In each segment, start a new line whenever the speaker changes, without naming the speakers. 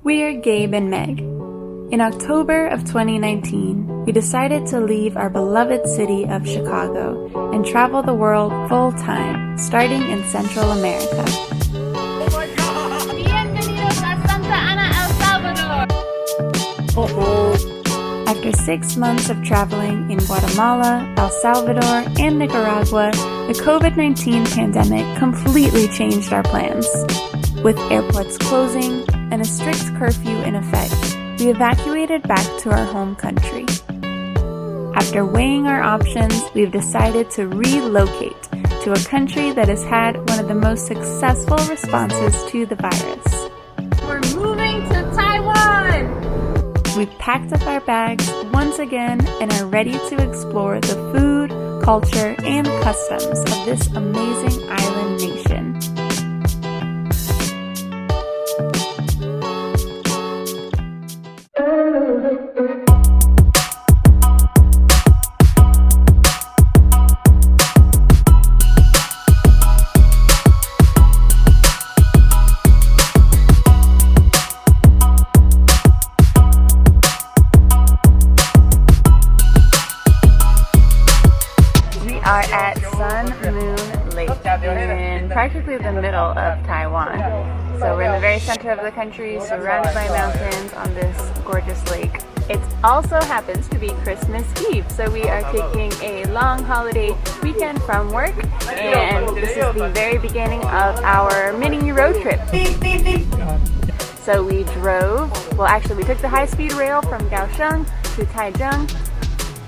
We're Gabe and Meg. In October of 2019, we decided to leave our beloved city of Chicago and travel the world full-time, starting in Central America.
Oh my God! Bienvenidos a Santa Ana, El Salvador!
After 6 months of traveling in Guatemala, El Salvador, and Nicaragua, the COVID-19 pandemic completely changed our plans. With airports closing and a strict curfew in effect, we evacuated back to our home country. After weighing our options, we've decided to relocate to a country that has had one of the most successful responses to the virus.
We're moving to Taiwan!
We've packed up our bags once again and are ready to explore the food, culture, and customs of this amazing island nation. Are at Sun Moon Lake in practically the middle of Taiwan. So we're in the very center of the country, surrounded by mountains on this gorgeous lake. It also happens to be Christmas Eve, so we are taking a long holiday weekend from work, and this is the very beginning of our mini road trip. So we drove, well actually we took the high-speed rail from Kaohsiung to Taichung,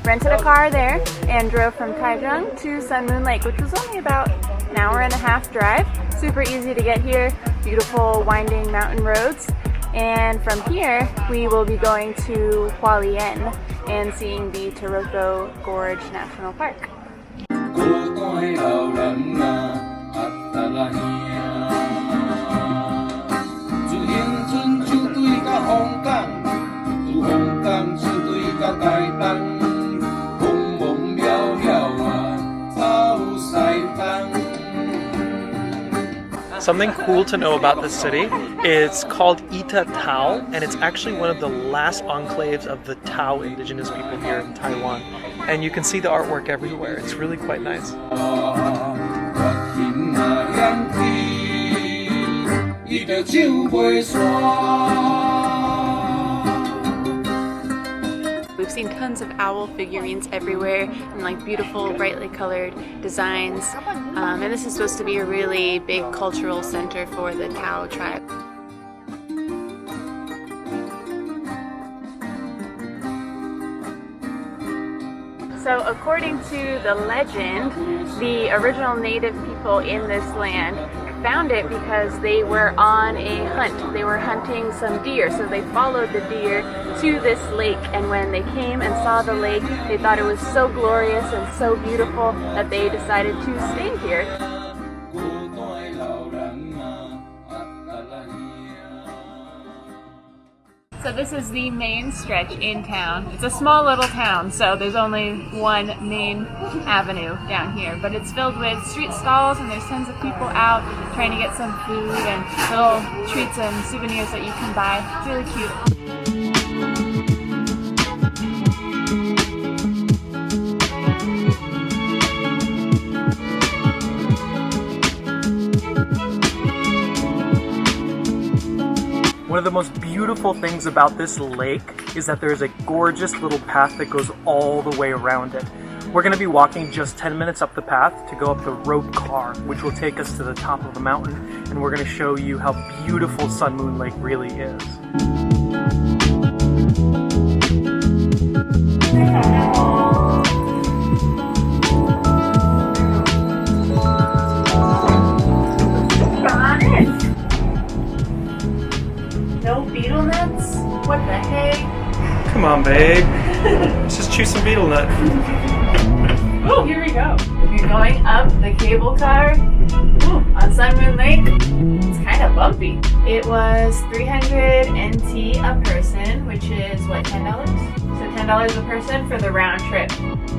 rented a car there, and drove from Taichung to Sun Moon Lake, which was only about an hour and a half drive. Super easy to get here, beautiful winding mountain roads. And from here, we will be going to Hualien and seeing the Taroko Gorge National Park.
Something cool to know about this city, it's called Ita Thao, and it's actually one of the last enclaves of the Thao indigenous people here in Taiwan. And you can see the artwork everywhere. It's really quite nice.
We've seen tons of owl figurines everywhere and like beautiful brightly colored designs, and this is supposed to be a really big cultural center for the Thao tribe. So according to the legend, the original native people in this land found it because they were on a hunt. They were hunting some deer, so they followed the deer to this lake, and when they came and saw the lake, they thought it was so glorious and so beautiful that they decided to stay here. So this is the main stretch in town. It's a small little town, so there's only one main avenue down here, but it's filled with street stalls and there's tons of people out trying to get some food and little treats and souvenirs that you can buy. It's really cute.
One of the most beautiful things about this lake is that there's a gorgeous little path that goes all the way around it. We're going to be walking just 10 minutes up the path to go up the rope car, which will take us to the top of the mountain, and we're going to show you how beautiful Sun Moon Lake really is.
No beetle nuts? What the heck?
Come on, babe. Let's just chew some beetle nut.
Oh, here we go. You're going up the cable car on Sun Moon Lake. It's kind of bumpy. It was 300 NT a person, which is what, $10? So $10 a person for the round trip.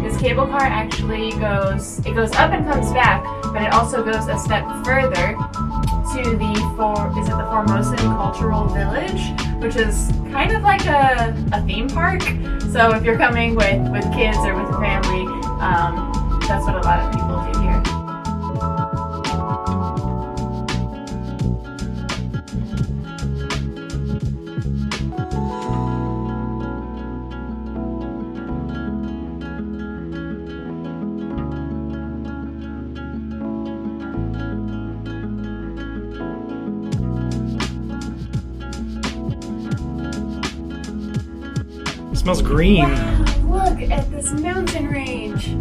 This cable car actually goes up and comes back, but it also goes a step further to to the the Formosan Cultural Village, which is kind of like a theme park. So if you're coming with kids or with a family, that's what a lot of people do here.
It smells green.
Wow, look at this mountain range.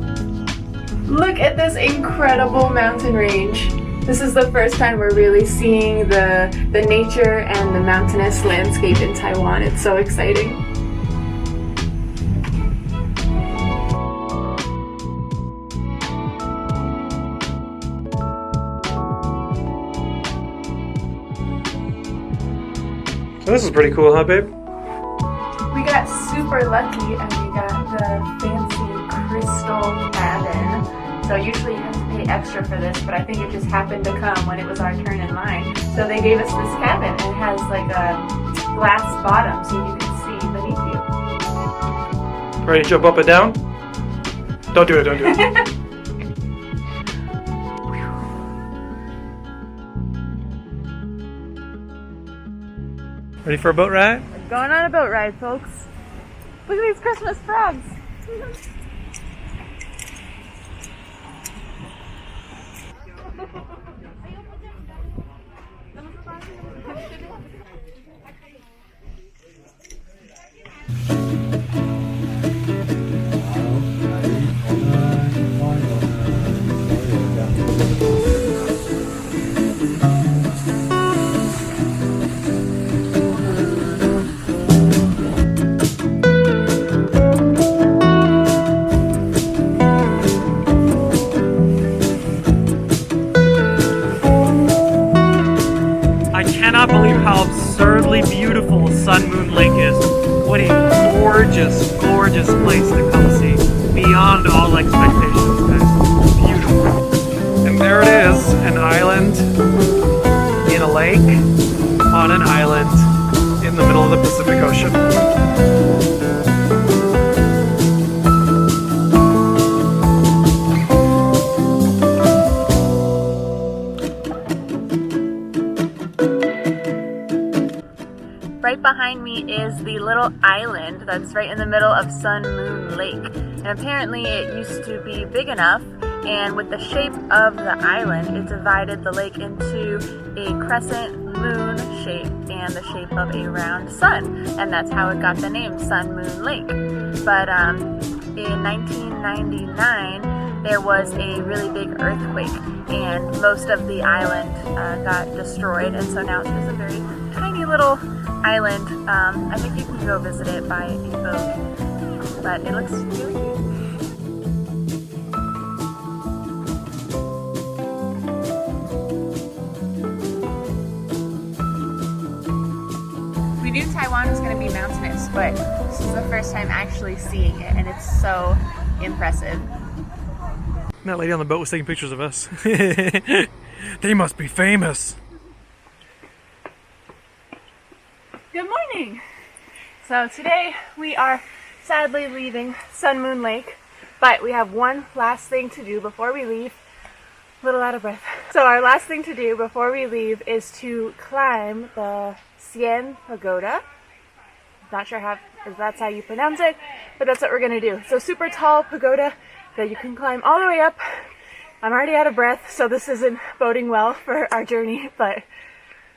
Look at this incredible mountain range. This is the first time we're really seeing the nature and the mountainous landscape in Taiwan. It's so exciting.
So this is pretty cool, huh, babe?
We got super lucky and we got the fancy crystal cabin. So usually you have to pay extra for this, but I think it just happened to come when it was our turn in line. So they gave us this cabin and it has like a glass bottom so you can see beneath you.
Ready to jump up and down? Don't do it, don't do it. Ready for a boat ride?
We're going on a boat ride, folks. Look at these Christmas frogs.
I cannot believe how absurdly beautiful Sun Moon Lake is. What a gorgeous, gorgeous place to come see. Beyond all expectations, guys. Beautiful. And there it is, an island in a lake on an island in the middle of the Pacific Ocean.
Right behind me is the little island that's right in the middle of Sun Moon Lake. And apparently it used to be big enough, and with the shape of the island, it divided the lake into a crescent moon shape and the shape of a round sun. And that's how it got the name Sun Moon Lake. But in 1999, there was a really big earthquake and most of the island got destroyed, and so now it's just a very tiny little island. I think you can go visit it by a boat, but it looks really cute. We knew Taiwan was going to be mountainous, but this is the first time actually seeing it, and it's so impressive.
That lady on the boat was taking pictures of us. They must be famous.
Good morning! So today we are sadly leaving Sun Moon Lake, but we have one last thing to do before we leave. A little out of breath. So our last thing to do before we leave is to climb the Cien Pagoda. Not sure if that's how you pronounce it, but that's what we're gonna do. So super tall pagoda that you can climb all the way up. I'm already out of breath, so this isn't boding well for our journey, but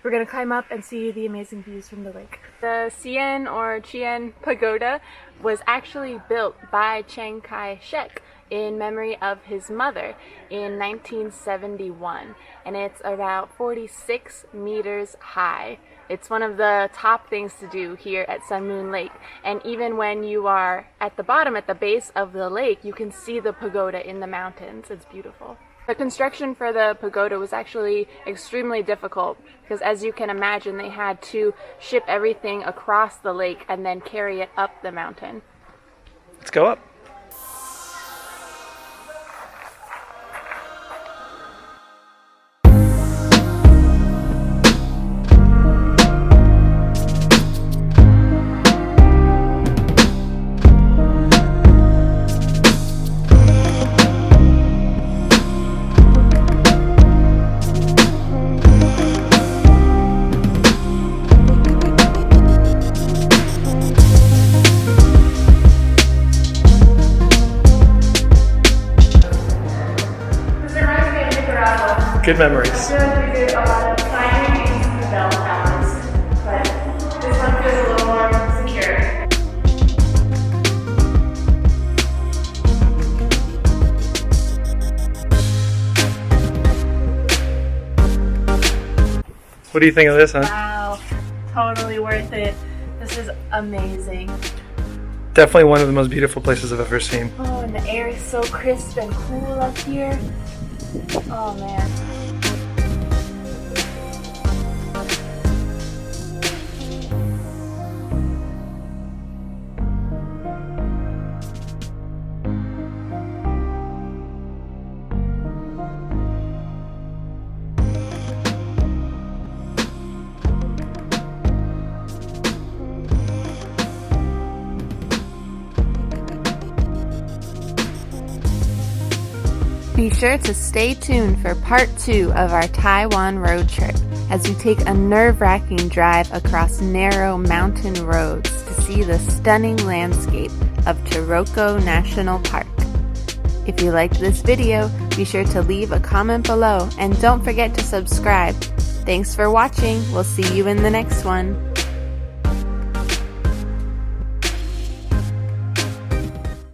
we're gonna climb up and see the amazing views from the lake. The Cien Pagoda was actually built by Chiang Kai-shek in memory of his mother in 1971, and it's about 46 meters high. It's one of the top things to do here at Sun Moon Lake, and even when you are at the bottom, at the base of the lake, you can see the pagoda in the mountains. It's beautiful. The construction for the pagoda was actually extremely difficult because, as you can imagine, they had to ship everything across the lake and then carry it up the mountain.
Let's go up. Good memories.
I feel like we did a lot of climbing and bell towers, but this one feels a little more secure.
What do you think of this, huh?
Wow, totally worth it. This is amazing.
Definitely one of the most beautiful places I've ever seen.
Oh, and the air is so crisp and cool up here. Oh man. Be sure to stay tuned for part 2 of our Taiwan road trip as we take a nerve-wracking drive across narrow mountain roads to see the stunning landscape of Taroko National Park. If you liked this video, be sure to leave a comment below and don't forget to subscribe. Thanks for watching. We'll see you in the next one.